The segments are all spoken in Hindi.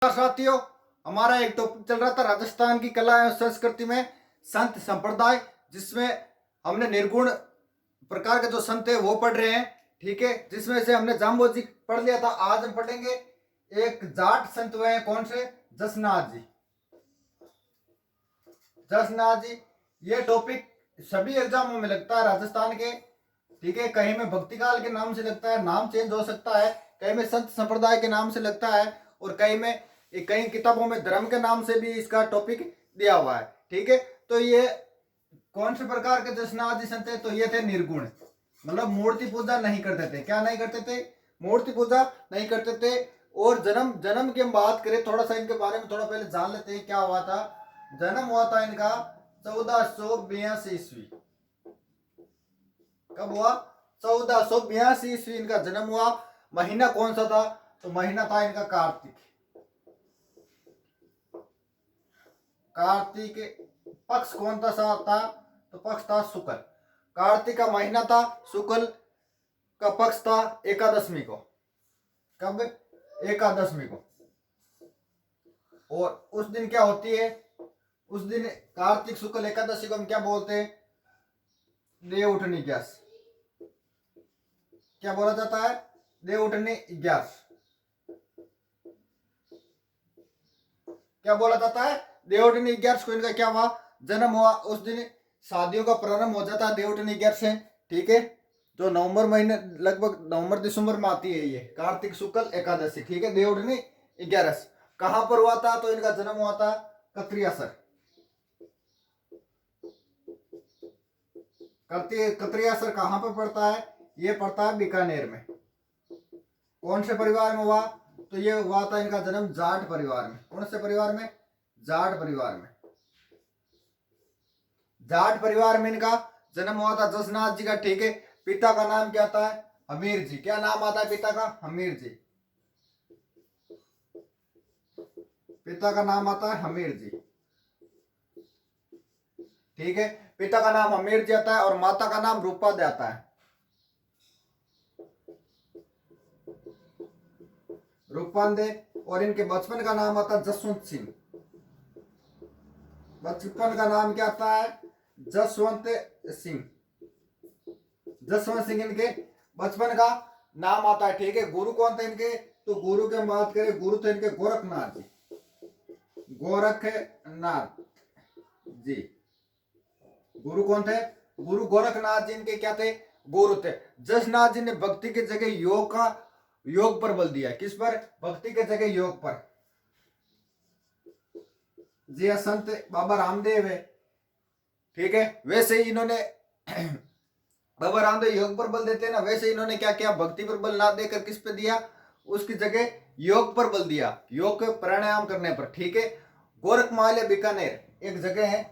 साथियों, हमारा एक टॉपिक चल रहा था राजस्थान की कला एवं संस्कृति में संत संप्रदाय, जिसमें हमने निर्गुण प्रकार के जो संत है वो पढ़ रहे हैं। ठीक है, जिसमें से हमने जाम्बोजी पढ़ लिया था। आज हम पढ़ेंगे एक जाट संत हुए हैं, कौन से? जसनाथ जी। जसनाथ जी, ये टॉपिक सभी एग्जामों में लगता है राजस्थान के। ठीक है, कहीं में भक्ति काल के नाम से लगता है, नाम चेंज हो सकता है, कहीं में संत संप्रदाय के नाम से लगता है, और कई किताबों में धर्म के नाम से भी इसका टॉपिक दिया हुआ है। ठीक है, तो ये कौन से प्रकार के जसनाथ जी संत है? तो ये थे निर्गुण, मतलब मूर्ति पूजा नहीं करते थे। क्या नहीं करते थे? मूर्ति पूजा नहीं करते थे। और जन्म की हम बात करें, थोड़ा सा इनके बारे में थोड़ा पहले जान लेते हैं क्या हुआ था। जन्म हुआ था इनका 1482 ईस्वी। कब हुआ? 1482 ईस्वी इनका जन्म हुआ। महीना कौन सा था? तो महीना था इनका कार्तिक। कार्तिक पक्ष कौन सा था? तो पक्ष था शुक्ल। कार्तिक का महीना था, शुक्ल का पक्ष था एकादशमी को। कब? एकादशमी को। और उस दिन क्या होती है? उस दिन कार्तिक शुक्ल एकादशी को हम क्या बोलते हैं? देवउठनी ग्यारस। क्या बोला जाता है? देवउठनी ग्यारस। क्या बोला जाता है? देवउठनी ग्यारस को इनका क्या हुआ? जन्म हुआ। उस दिन शादियों का प्रारंभ हो जाता है देवउठनी ग्यारस से। ठीक है, जो नवंबर महीने, लगभग नवंबर दिसंबर में आती है ये कार्तिक शुक्ल एकादशी। ठीक है, देवउठनी ग्यारस कहां पर हुआ था? तो इनका जन्म हुआ था कत्रियासर। कत्रियासर कहां पर पड़ता है? ये पड़ता है बीकानेर में। कौन से परिवार में हुआ? तो ये हुआ था इनका जन्म जाट परिवार में। कौन से परिवार में? जाट परिवार में। जाट परिवार में इनका जन्म हुआ था जसनाथ जी का। ठीक है, पिता का नाम क्या था? हमीर जी। क्या नाम आता है पिता का? हमीर जी। पिता का नाम आता है हमीर जी। ठीक है, पिता का नाम हमीर जी आता है और माता का नाम रूपा दे आता है। रूपांदे। और इनके बचपन का नाम आता है जसवंत सिंह। बचपन का नाम क्या आता है? जसवंत सिंह। जसवंत सिंह इनके बचपन का नाम आता है। ठीक है, गुरु कौन थे इनके? तो गुरु की हम बात करें, गुरु थे इनके गोरखनाथ जी। गोरखनाथ जी गुरु कौन थे? गुरु गोरखनाथ जी इनके क्या थे? गुरु थे। जसनाथ जी ने भक्ति की जगह योग पर बल दिया। किस पर? भक्ति के जगह योग पर। जी संत बाबा रामदेव है। ठीक है, वैसे ही इन्होंने बाबा रामदेव योग पर बल देते हैं ना, वैसे इन्होंने क्या किया? भक्ति पर बल ना देकर किस पे दिया? उसकी जगह योग पर बल दिया, योग के प्राणायाम करने पर। ठीक है, गोरखमाल बीकानेर एक जगह है,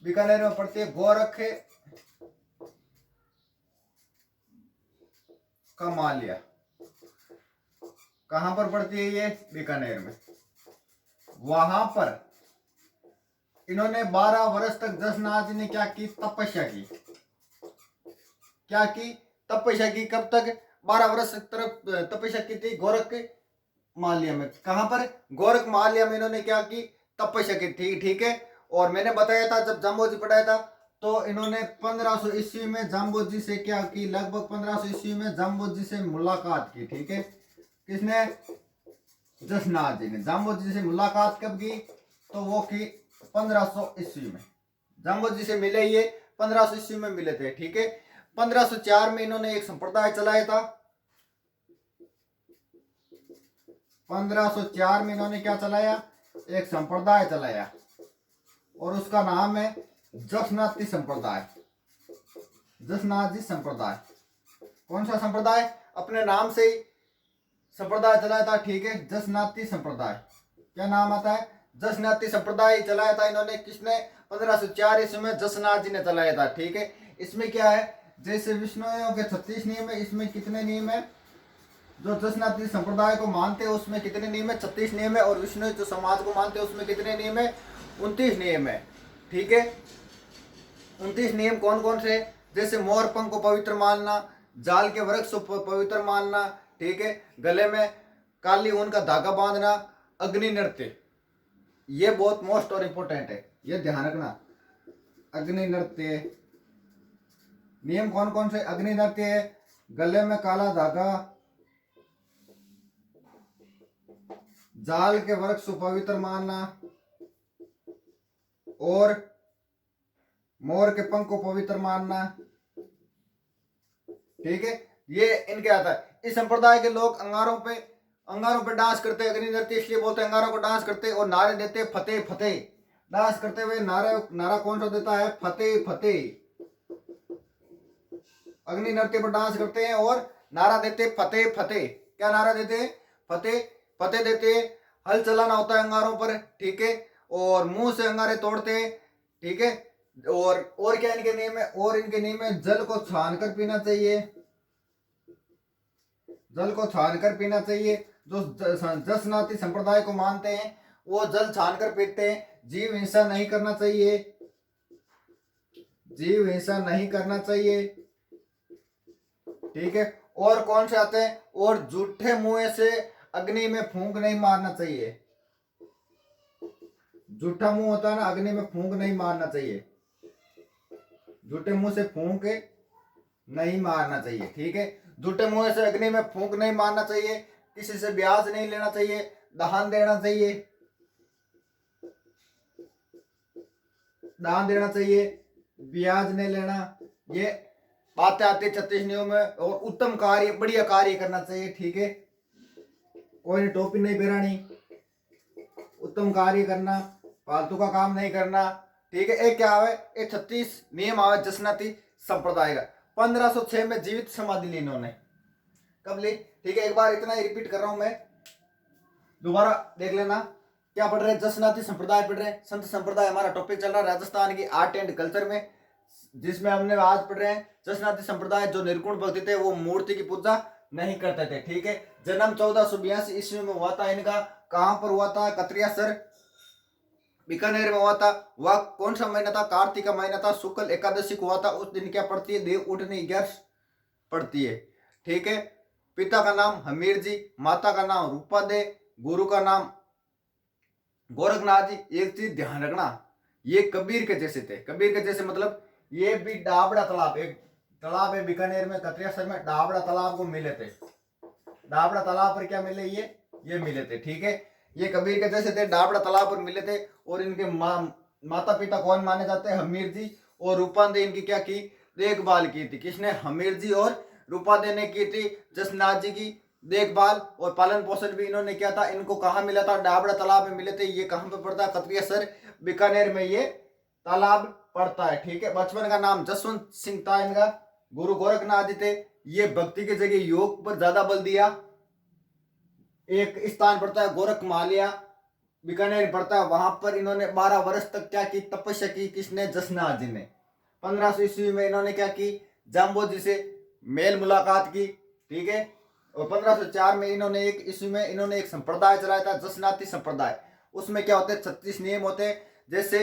बीकानेर में पड़ती है। गोरख का मालिया कहां पर पड़ती है? ये बीकानेर में। वहां पर इन्होंने 12 वर्ष तक जसनाथ जी ने क्या की? तपस्या की। क्या की? तपस्या की। कब तक? 12 वर्ष तक तपस्या की थी गोरख माल्या में। कहां पर? गोरख माल्या में इन्होंने क्या की? तपस्या की थी। ठीक है, और मैंने बताया था जब जाम्बोजी पढ़ाया था, तो इन्होंने 1500 ईस्वी में जाम्बोजी से क्या की? लगभग 1500 ईस्वी में जाम्बोजी से मुलाकात की। ठीक है, किसने? जसनाथ जी ने जाम्बोजी से मुलाकात कब की? तो वो की 1500 ईस्वी में। जाम्बोजी से मिले ये 1500 ईस्वी में मिले थे। ठीक है, 1504 में इन्होंने एक संप्रदाय चलाया था। 1504 में इन्होंने क्या चलाया? एक संप्रदाय चलाया, और उसका नाम है जसनाथी संप्रदाय। जसनाथ जी संप्रदाय। कौन सा संप्रदाय? अपने नाम से ही संप्रदाय चलाया था। ठीक है, जसनाथी संप्रदाय। क्या नाम आता है? जसनाथी संप्रदाय चलाया था इन्होंने। किसने? 1504 ईस्वी में जसनाथ जी ने चलाया था। ठीक है, इसमें क्या है? जैसे विष्णुओं के 36 नियम है, इसमें कितने नियम है? जो जसनाथी संप्रदाय को मानते हैं उसमें कितने नियम है? 36 नियम है। और विष्णु जो समाज को मानते हैं उसमें कितने नियम है? 29 नियम है। ठीक है, 29 नियम कौन कौन से? जैसे मोर पंख को पवित्र मानना, जाल के वृक्ष को पवित्र मानना। ठीक है, गले में काली ऊन का धागा बांधना, अग्नि नृत्य, ये बहुत मोस्ट और इंपोर्टेंट है, ये ध्यान रखना। अग्नि नृत्य नियम कौन कौन से? अग्नि नृत्य है गले में काला धागा, जाल के वृक्ष को पवित्र मानना, और मोर के पंख को पवित्र मानना। ठीक है, ये इनके आता है। इस संप्रदाय के लोग अंगारों पे डांस करते हैं। अग्नि नृत्य इसलिए बोलते हैं अंगारों को डांस करते और नारे देते फतेह फतेह। डांस करते हुए नारा कौन सा देता है? फतेह फतेह। अग्नि नृत्य पर डांस करते हैं और नारा देते फतेह फतेह। क्या नारा देते हैं? फतेह फतेह देते हैं। हल चलाना होता है अंगारों पर, ठीक है, और मुंह से अंगारे तोड़ते हैं, ठीक है। और क्या इनके नियम है? और इनके नियम है जल को छान कर पीना चाहिए, जल को छान कर पीना चाहिए। जो जसनाती संप्रदाय को मानते हैं वो जल छान कर पीते हैं। जीव हिंसा नहीं करना चाहिए, जीव हिंसा नहीं करना चाहिए, ठीक है। और कौन से आते हैं? और झूठे मुंह से अग्नि में फूंक नहीं मारना चाहिए। झूठा मुंह होता है ना, अग्नि में फूंक नहीं मारना चाहिए, झूठे मुंह से फूंक नहीं मारना चाहिए, ठीक है। झूठे मुंह से अग्नि में फूंक नहीं मारना चाहिए। किसी से ब्याज नहीं लेना चाहिए, दान देना चाहिए, दान देना चाहिए, ब्याज नहीं लेना। ये बातें आती है 36 नियम में। और उत्तम कार्य, बढ़िया कार्य करना चाहिए, ठीक है। कोई टोपी नहीं पहनानी, उत्तम कार्य करना, फालतू का काम नहीं करना, ठीक है। एक क्या आवे? एक 36 नियम आवे जसनाती संप्रदाय का। 1506 में जीवित समाधि ली इन्होंने। कब ली? ठीक है, एक बार इतना ही रिपीट कर रहा हूं मैं, दोबारा देख लेना। क्या पढ़ रहे हैं? जसनाती संप्रदाय पढ़ रहे हैं। संत संप्रदाय हमारा टॉपिक चल रहा है राजस्थान की आर्ट एंड कल्चर में, जिसमें हमने आज पढ़ रहे हैं जसनाती संप्रदाय जो निर्गुण भक्ति थे, वो मूर्ति की पूजा नहीं करते थे, ठीक है। जन्म 1482 ईस्वी में हुआ था इनका। कहां पर हुआ था? कतरियासर बीकानेर में हुआ था। वह कौन सा महीना था? कार्तिक का महीना था, शुक्ल एकादशी को हुआ था। उस दिन क्या पड़ती है? देव उठनी 11 पड़ती है, ठीक है। पिता का नाम हमीर जी, माता का नाम रूपा दे, गुरु का नाम गोरखनाथ जी। एक चीज ध्यान रखना, ये कबीर के जैसे थे। कबीर के जैसे मतलब ये भी डाबड़ा तालाब, एक तालाब है बीकानेर में, कतरियासर में, डाबड़ा तालाब को मिले थे। डाबड़ा तालाब पर क्या मिले? ये मिले थे, ठीक है। ये कबीर के जैसे थे, डाबड़ा तालाब पर मिले थे। और इनके माता पिता कौन माने जाते हैं? हमीर जी और रूपादे। इनकी क्या की? देखभाल की थी। किसने? हमीर जी और रूपादे ने की थी जसनाथ जी की देखभाल और पालन पोषण भी इन्होंने किया था। इनको कहाँ मिला था? डाबड़ा तालाब में मिले थे। ये कहाँ पे पड़ता है? कतरियासर बीकानेर में ये तालाब पड़ता है, ठीक है। बचपन का नाम जसवंत सिंह था इनका। गुरु गोरखनाथ जी थे। ये भक्ति की जगह योग पर ज्यादा बल दिया। एक स्थान पड़ता है गोरख मालिया, बीकानेर पड़ता है, वहां पर इन्होंने 12 वर्ष तक क्या की? तपस्या की। किसने? जसनाथ जी ने। 1500 ईस्वी में इन्होंने क्या की? जाम्बो जी से मेल मुलाकात की, ठीक है। और 1504 में इन्होंने एक संप्रदाय चलाया था, जसनाती संप्रदाय। उसमें क्या होते हैं? 36 नियम होते हैं। जैसे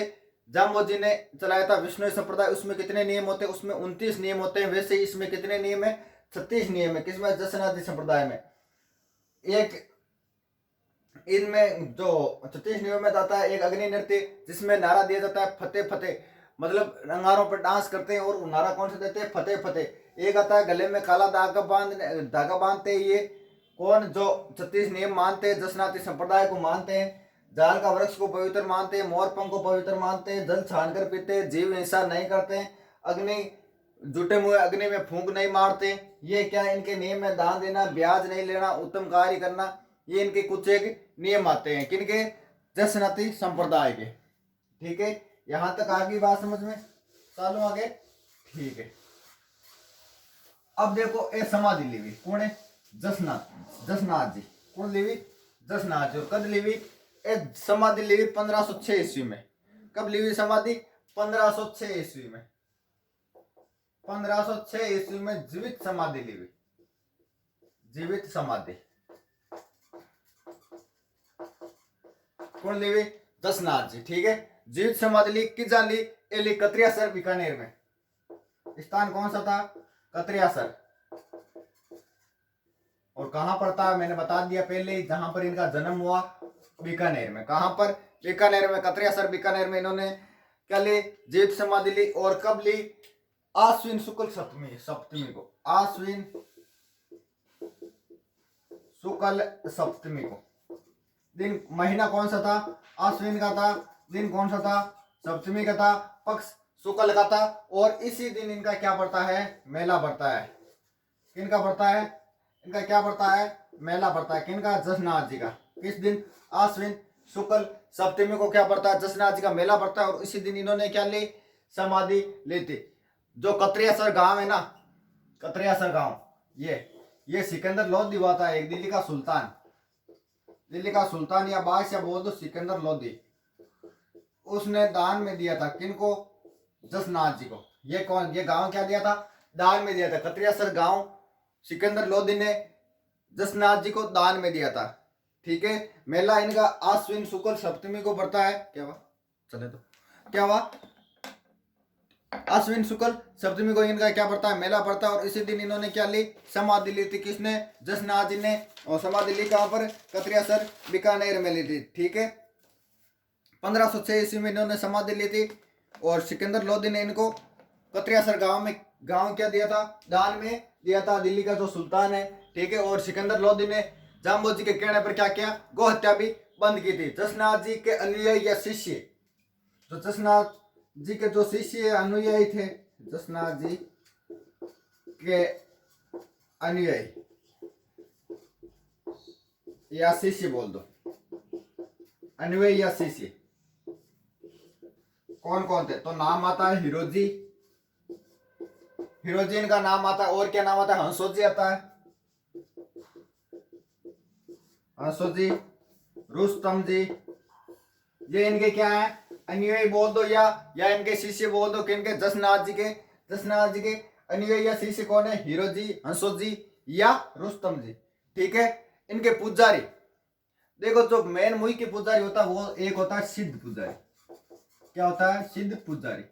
जाम्बो जी ने चलाया था विष्णु संप्रदाय, उसमें कितने नियम होते हैं? उसमें 29 नियम होते हैं। वैसे इसमें कितने नियम है? 36 नियम है। किसमें? जसनाती संप्रदाय में। एक इनमें जो 36 नियम में आता है, एक अग्नि नृत्य जिसमें नारा दिया जाता है फतेह फतेह, मतलब अंगारों पर डांस करते हैं और नारा कौन सा देते हैं? फतेह फतेह। एक आता है गले में काला धागा बांधते हैं। ये कौन? जो 36 नियम मानते हैं, जसनाती संप्रदाय को मानते हैं। जाल का वृक्ष को पवित्र मानते हैं, मोर पंख को पवित्र मानते हैं, जल छान कर पीते हैं, जीव हिंसा नहीं करते हैं, अग्नि झूठे मुंह अग्नि में फूंक नहीं मारते। ये क्या इनके नियम है? दान देना, ब्याज नहीं लेना, उत्तम कार्य करना। ये इनके कुछ एक नियम आते हैं। किनके? जसनाती संप्रदाय के, ठीक है। यहां तक आ गई बात समझ में? चालू आगे, ठीक है। अब देखो ए समाधि लीवी कौन है? जसनाथ जी। कौन लीवी? जसनाथ जी। और कद लीवी? ए समाधि लीवी 1506 ईस्वी में। कब लीवी समाधि? 1506 ईस्वी में। 1506 ईस्वी में जीवित समाधि लीवी। जीवित समाधि कौन लीवी? जसनाथ जी, ठीक है। जीवित समाधि ली किस जान ली? एली कतरियासर बीकानेर में। स्थान कौन सा था? कतरियासर। और कहां पड़ता है? मैंने बता दिया पहले ही, जहां पर इनका जन्म हुआ बीकानेर में। कहां पर? बीकानेर में। कतरिया सर बीकानेर में इन्होंने क्या ली? जीवित समाधि ली। और कब ली? आश्विन शुक्ल सप्तमी को। आश्विन शुक्ल सप्तमी को। दिन महीना कौन सा था? आश्विन का था। दिन कौन सा था? सप्तमी का था। पक्ष शुक्ल का था। और इसी दिन इनका क्या पड़ता है? मेला पड़ता है। किनका पड़ता है? इनका क्या पड़ता है? मेला पड़ता है। किनका? जसनाथ जी का। किस दिन? आश्विन शुक्ल सप्तमी को क्या पड़ता है? जसनाथ जी का मेला पड़ता है। और इसी दिन इन्होंने क्या ली? समाधि ली थी। जो कतरियासर गांव है ना, कतरियासर गांव, ये सिकंदर लोधी हुआ था एक, दिल्ली का सुल्तान। दिल्ली का सुल्तान या बादशाह बोल दो, सिकंदर लोधी। उसने दान में दिया था। किनको? जसनाथ जी को। ये कौन? ये गांव क्या दिया था? दान में दिया था। कतरियासर गांव सिकंदर लोधी ने जसनाथ जी को दान में दिया था। ठीक है। मेला इनका आश्विन शुक्ल सप्तमी को पड़ता है। क्या हुआ? चले तो क्या हुआ? आश्विन शुक्ल सप्तमी को इनका क्या पड़ता है? मेला पड़ता है। और इसी दिन इन्होंने क्या ली? समाधि ली थी। किसने? जसनाथ जी ने। और समाधि ली कहां पर? कतरियासर बीकानेर में ली थी। ठीक है। 1506 ईस्वी में इन्होंने समाधि ली थी। और सिकंदर लोधी ने इनको कतरियासर गांव क्या दिया था? दान में दिया था। दिल्ली का जो सुल्तान है। ठीक है। और सिकंदर लोधी ने जाम्बो जी के कहने पर क्या किया? गो हत्या भी बंद की थी। जसनाथ जी के अनुयायी या शिष्य, जो जसनाथ जी के जो शिष्य अनुयायी थे, जसनाथ जी के अनुयायी या शिष्य बोल दो, अनुयायी या शिष्य कौन कौन थे? तो नाम आता है हिरोजी, हिरोजी इनका नाम आता है। और क्या नाम आता है? हंसोजी आता है। हंसोजी, रुस्तम जी, ये इनके क्या है? अनुयायी बोल दो या इनके शिष्य बोल दो। किनके? जसनाथ जी के अनुयायी या शिष्य कौन है? हिरोजी, हंसोजी या रुस्तम जी। ठीक है। इनके पुजारी देखो, जो मेन मुई के पुजारी होता है वो एक होता है सिद्ध पुजारी। क्या होता है? सिद्ध पुजारी।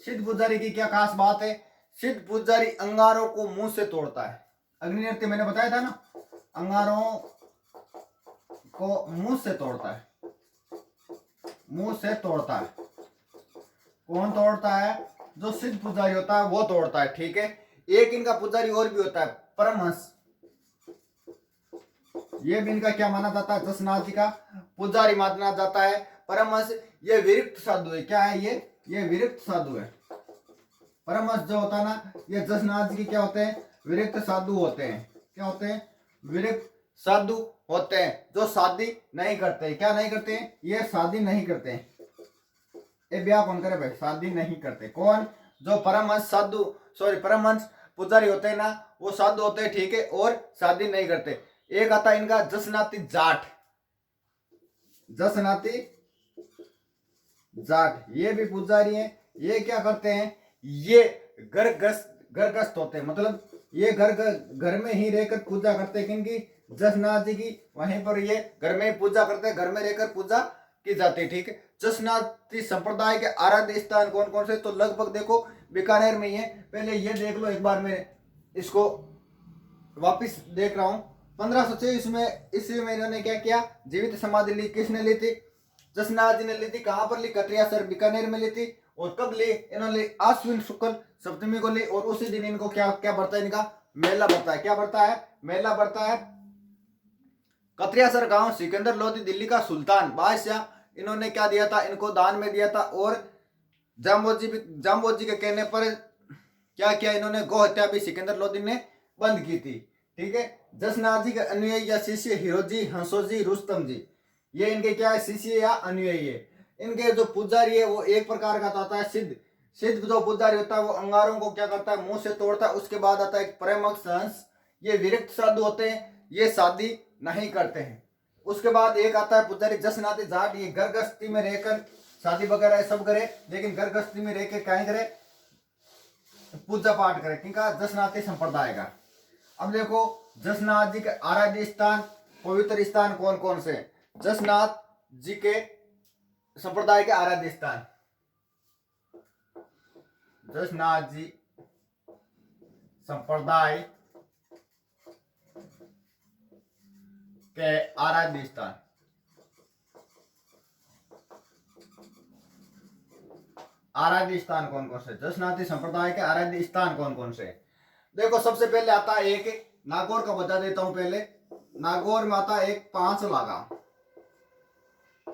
सिद्ध पुजारी की क्या खास बात है? सिद्ध पुजारी अंगारों को मुंह से तोड़ता है। अग्नि नृत्य मैंने बताया था ना, अंगारों को मुंह से तोड़ता है। मुंह से तोड़ता है। कौन तोड़ता है? जो सिद्ध पुजारी होता है वो तोड़ता है। ठीक है। एक इनका पुजारी और भी होता है, परमहंस। ये भी इनका क्या माना जाता है? जसनाथ जी का पुजारी माना जाता है। परमहंस ये विरक्त साधु है। क्या है ये विरक्त साधु है। परमहंस जो होता है ना, ये जसनाथ जी की क्या होते हैं? विरक्त साधु होते हैं। क्या होते हैं? विरक्त साधु होते हैं, जो शादी नहीं करते। क्या नहीं करते? ये शादी नहीं करते। ये ब्याह कौन करे भाई? शादी नहीं करते। कौन? जो परमहंस साधु, सॉरी परमहंस पुजारी होते हैं ना, वो साधु होते हैं। ठीक है। और शादी नहीं करते। एक आता है इनका जसनाती जाट। जसनाती जाट, ये भी पुजारी है। ये क्या करते हैं? ये घर गृहस्थ होते हैं। मतलब ये घर में ही रहकर पूजा करते हैं। किनकी? जसनाथ जी की। वहीं पर ये घर में ही पूजा करते हैं। घर में रहकर पूजा की जाती है। ठीक है। जसनाती संप्रदाय के आराध्य स्थान कौन कौन से? तो लगभग देखो बीकानेर में ही है। पहले ये देख लो एक बार, मैं इसको वापिस देख रहा हूं। 1526 में ईस्वी में इन्होंने क्या किया? जीवित समाधि ली। किसने ली थी? जसनाथ जी ने ली थी। कहां पर ली? कतरियासर बीकानेर में ली थी। और कब ली? इन्होंने आश्विन शुक्ल सप्तमी को ली। और उसी दिन इनको क्या क्या बढ़ता है? इनका मेला बढ़ता है। क्या बढ़ता है? मेला बढ़ता है। कतरियासर गांव सिकंदर लोधी दिल्ली का सुल्तान बादशाह, इन्होंने क्या दिया था? इनको दान में दिया था। और जाम्बो जी के कहने पर क्या किया? इन्होंने गो हत्या भी सिकंदर लोधी ने बंद की थी। ठीक है। जसनाथ जी के अनुयायी या शिष्य हिरोजी, हंसोजी, रुस्तम जी, ये इनके क्या है? शिष्य या अनुयायी है। इनके जो पुजारी है वो एक प्रकार का होता है सिद्ध। सिद्ध जो पुजारी होता है वो अंगारों को क्या करता है? मुंह से तोड़ता है। उसके बाद आता है परमहंस हंस, ये विरक्त साधु होते हैं। ये शादी नहीं करते हैं। उसके बाद एक आता है पुजारी जसनाती जाट। ये घर गृहस्थी में रहकर शादी वगैरह सब करे, लेकिन घर गृहस्थी में रहकर क्या करे? पूजा पाठ करे। किनका? जसनाती संप्रदाय का। अब देखो जसनाथ जी के आराध्य स्थान, पवित्र स्थान कौन कौन से? जसनाथ जी के संप्रदाय के आराध्य स्थान, जसनाथ जी संप्रदाय के आराध्य स्थान, आराध्य स्थान कौन कौन से, जसनाती संप्रदाय के आराध्य स्थान कौन कौन से। देखो सबसे पहले आता है एक नागौर का बता देता हूं पहले। नागौर में आता है एक 5 लागा,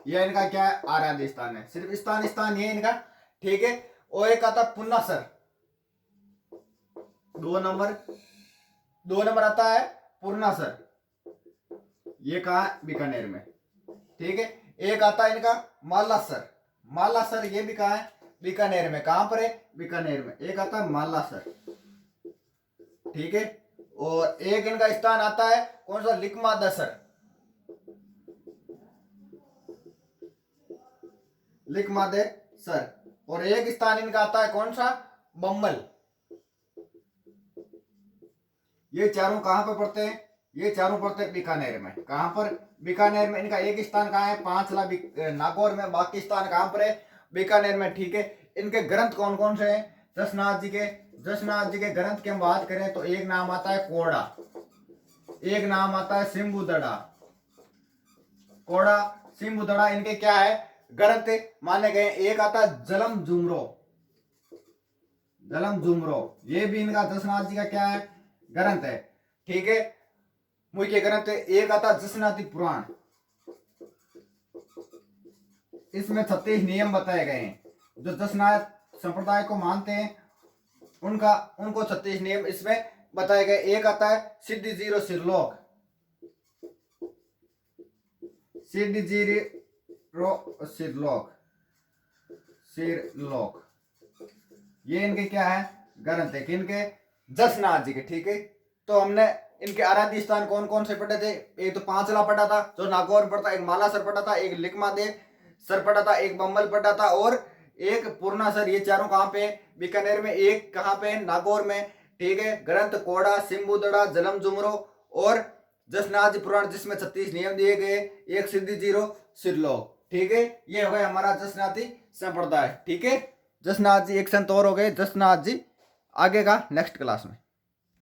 यह इनका क्या है, आराध्य स्थान है। सिर्फ स्थान ये इनका, ठीक है। और एक आता पुन्नासर, 2 नंबर आता है पुन्नासर, ये कहा है बीकानेर में, ठीक है। एक आता है इनका मालासर, मालासर ये भी कहा है बीकानेर में, कहां पर है, बीकानेर में। एक आता है मालासर, ठीक है। और एक इनका स्थान आता है कौन सा, लिकमादसर, लिकमादेसर। और एक स्थान इनका आता है कौन सा, बम्बल। ये चारों कहां पर पड़ते हैं, ये चारों पड़ते हैं बीकानेर में। कहां पर, बीकानेर में। इनका एक स्थान कहां है, 5 नागौर में, बाकी स्थान कहां पर है, बीकानेर में, ठीक है। इनके ग्रंथ कौन कौन से हैं, जसनाथ जी के, जसनाथ जी के ग्रंथ की हम बात करें तो एक नाम आता है कोड़ा, एक नाम आता है सिंबुदड़ा, कोड़ा सिंबुदड़ा इनके क्या है, ग्रंथ माने गए। एक आता है जलम जुमरो, जलम जुमरो, ये भी इनका जसनाथ जी का क्या है, ग्रंथ है, ठीक है, मुख्य ग्रंथ है। एक आता जसनाती पुराण, इसमें 36 नियम बताए गए हैं। जो जसनाथ संप्रदाय को मानते हैं उनको 36 नियम इसमें बताए गए। एक आता है सिद्धि जीरो सिरलोक, सिद्धि जीरो सिरलोक, सिरलोक, ये इनके क्या है, ग्रंथ है, किनके, जसनाथ जी के, ठीक है। तो हमने इनके आराध्य स्थान कौन कौन से पढ़े थे, एक तो पांचला पढ़ा था जो नागौर पढ़ता, एक मालासर पढ़ा था, एक लिकमादेव सर पढ़ा था, एक बम्बल पढ़ा था और एक पूर्णासर। ये चारों कहां पे, बीकानेर में। एक कहां पे, नागौर में, ठीक है। ग्रंथ कोड़ा, सिंबुदड़ा, जलम जुमरो और जसनाथ जी पुराण जिसमें 36 नियम दिए गए, एक सिद्धि जीरो सिरलोक, ठीक है। ये हो गया हमारा जसनाथी संप्रदाय, ठीक है। जसनाथ जी एक संत और हो गए, जसनाथ जी। आगे का नेक्स्ट क्लास में।